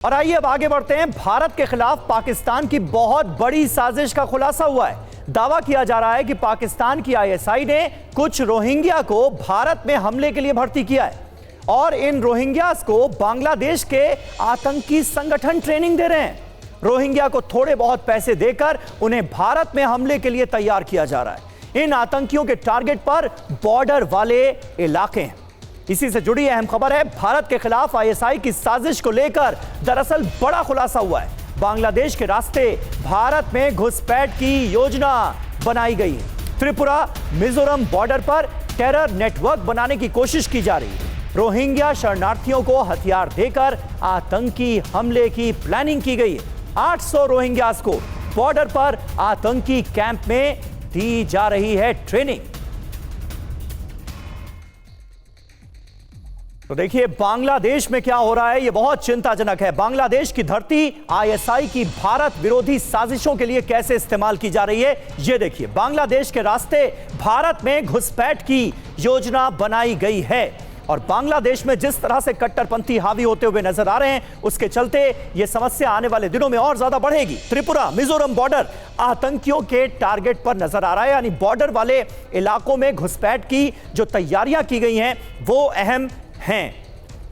और आइए अब आगे बढ़ते हैं। भारत के खिलाफ पाकिस्तान की बहुत बड़ी साजिश का खुलासा हुआ है। दावा किया जा रहा है कि पाकिस्तान की आईएसआई ने कुछ रोहिंग्या को भारत में हमले के लिए भर्ती किया है और इन रोहिंग्यास को बांग्लादेश के आतंकी संगठन ट्रेनिंग दे रहे हैं। रोहिंग्या को थोड़े बहुत पैसे देकर उन्हें भारत में हमले के लिए तैयार किया जा रहा है। इन आतंकियों के टारगेट पर बॉर्डर वाले इलाके हैं। इसी से जुड़ी अहम खबर है। भारत के खिलाफ आईएसआई की साजिश को लेकर दरअसल बड़ा खुलासा हुआ है। बांग्लादेश के रास्ते भारत में घुसपैठ की योजना बनाई गई है। त्रिपुरा मिजोरम बॉर्डर पर टेरर नेटवर्क बनाने की कोशिश की जा रही है। रोहिंग्या शरणार्थियों को हथियार देकर आतंकी हमले की प्लानिंग की गई है। 800 रोहिंग्यास को बॉर्डर पर आतंकी कैंप में दी जा रही है ट्रेनिंग। तो देखिए बांग्लादेश में क्या हो रहा है, यह बहुत चिंताजनक है। बांग्लादेश की धरती आईएसआई की भारत विरोधी साजिशों के लिए कैसे इस्तेमाल की जा रही है, यह देखिए। बांग्लादेश के रास्ते भारत में घुसपैठ की योजना बनाई गई है और बांग्लादेश में जिस तरह से कट्टरपंथी हावी होते हुए नजर आ रहे हैं, उसके चलते यह समस्या आने वाले दिनों में और ज्यादा बढ़ेगी। त्रिपुरा मिजोरम बॉर्डर आतंकियों के टारगेट पर नजर आ रहा है, यानी बॉर्डर वाले इलाकों में घुसपैठ की जो तैयारियां की गई हैं वो अहम हैं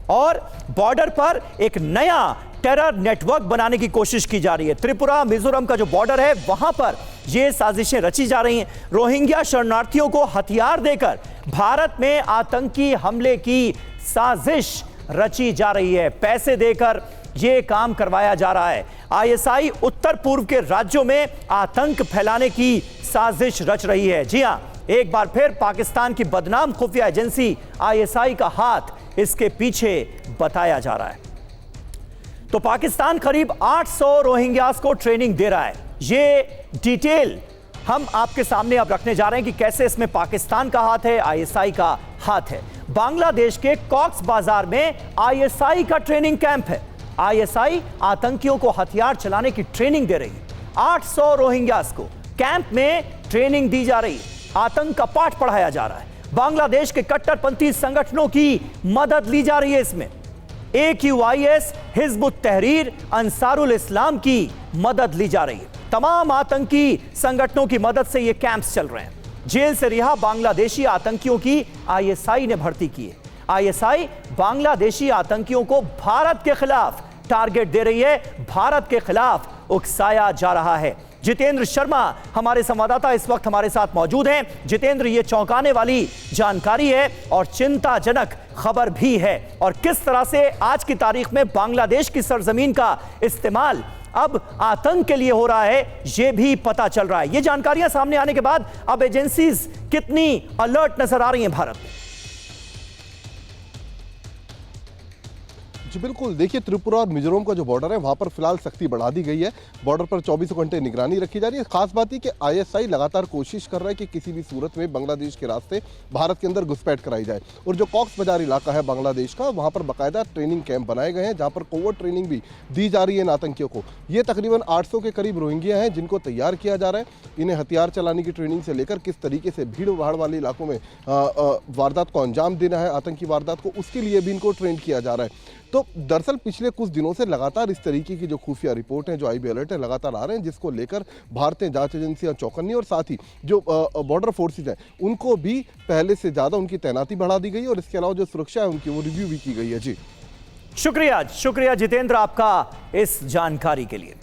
और बॉर्डर पर एक नया टेरर नेटवर्क बनाने की कोशिश की जा रही है। त्रिपुरा मिजोरम का जो बॉर्डर है वहां पर यह साजिशें रची जा रही हैं। रोहिंग्या शरणार्थियों को हथियार देकर भारत में आतंकी हमले की साजिश रची जा रही है। पैसे देकर यह काम करवाया जा रहा है। आईएसआई उत्तर पूर्व के राज्यों में आतंक फैलाने की साजिश रच रही है। जी हां, एक बार फिर पाकिस्तान की बदनाम खुफिया एजेंसी आईएसआई का हाथ इसके पीछे बताया जा रहा है। तो पाकिस्तान करीब 800 रोहिंग्यास को ट्रेनिंग दे रहा है। ये डिटेल हम आपके सामने अब रखने जा रहे हैं कि कैसे इसमें पाकिस्तान का हाथ है, आईएसआई का हाथ है। बांग्लादेश के कॉक्स बाजार में आईएसआई का ट्रेनिंग कैंप है। आईएसआई आतंकियों को हथियार चलाने की ट्रेनिंग दे रही है। 800 रोहिंग्यास को कैंप में ट्रेनिंग दी जा रही है। आतंक का पाठ पढ़ाया जा रहा है। बांग्लादेश के कट्टरपंथी संगठनों की मदद ली जा रही है। इसमें AQIS, हिजबुत तहरीर, अंसारुल इस्लाम की मदद ली जा रही है। तमाम आतंकी संगठनों की मदद से ये कैंप्स चल रहे हैं। जेल से रिहा बांग्लादेशी आतंकियों की आईएसआई ने भर्ती की है। आईएसआई बांग्लादेशी आतंकियों को भारत के खिलाफ टारगेट दे रही है, भारत के खिलाफ उकसाया जा रहा है। जितेंद्र शर्मा हमारे संवाददाता इस वक्त हमारे साथ मौजूद हैं। जितेंद्र, ये चौंकाने वाली जानकारी है और चिंताजनक खबर भी है, और किस तरह से आज की तारीख में बांग्लादेश की सरजमीन का इस्तेमाल अब आतंक के लिए हो रहा है, यह भी पता चल रहा है। ये जानकारियां सामने आने के बाद अब एजेंसीज कितनी अलर्ट नजर आ रही हैं भारत में? जी बिल्कुल, देखिए त्रिपुरा और मिजोरम का जो बॉर्डर है वहाँ पर फिलहाल सख्ती बढ़ा दी गई है। बॉर्डर पर 24 घंटे निगरानी रखी जा रही है। खास बात है कि आईएसआई लगातार कोशिश कर रहा है कि किसी भी सूरत में बांग्लादेश के रास्ते भारत के अंदर घुसपैठ कराई जाए। और जो कॉक्स बाजार इलाका है बांग्लादेश का, वहाँ पर बाकायदा ट्रेनिंग कैंप बनाए गए हैं जहाँ पर कोवर्ट ट्रेनिंग भी दी जा रही है इन आतंकियों को। ये तकरीबन 800 के करीब रोहिंग्या हैं जिनको तैयार किया जा रहा है। इन्हें हथियार चलाने की ट्रेनिंग से लेकर किस तरीके से भीड़ भाड़ वाले इलाकों में वारदात को अंजाम देना है, आतंकी वारदात को, उसके लिए भी इनको ट्रेन किया जा रहा है। तो दरअसल पिछले कुछ दिनों से लगातार इस तरीके की जो खुफिया रिपोर्ट है, जो आईबी अलर्ट है, लगातार आ रहे हैं, जिसको लेकर भारतीय जांच एजेंसियां चौकन्नी और साथ ही जो बॉर्डर फोर्सेज हैं उनको भी पहले से ज़्यादा उनकी तैनाती बढ़ा दी गई और इसके अलावा जो सुरक्षा है उनकी वो रिव्यू भी की गई है। जी शुक्रिया जितेंद्र आपका इस जानकारी के लिए।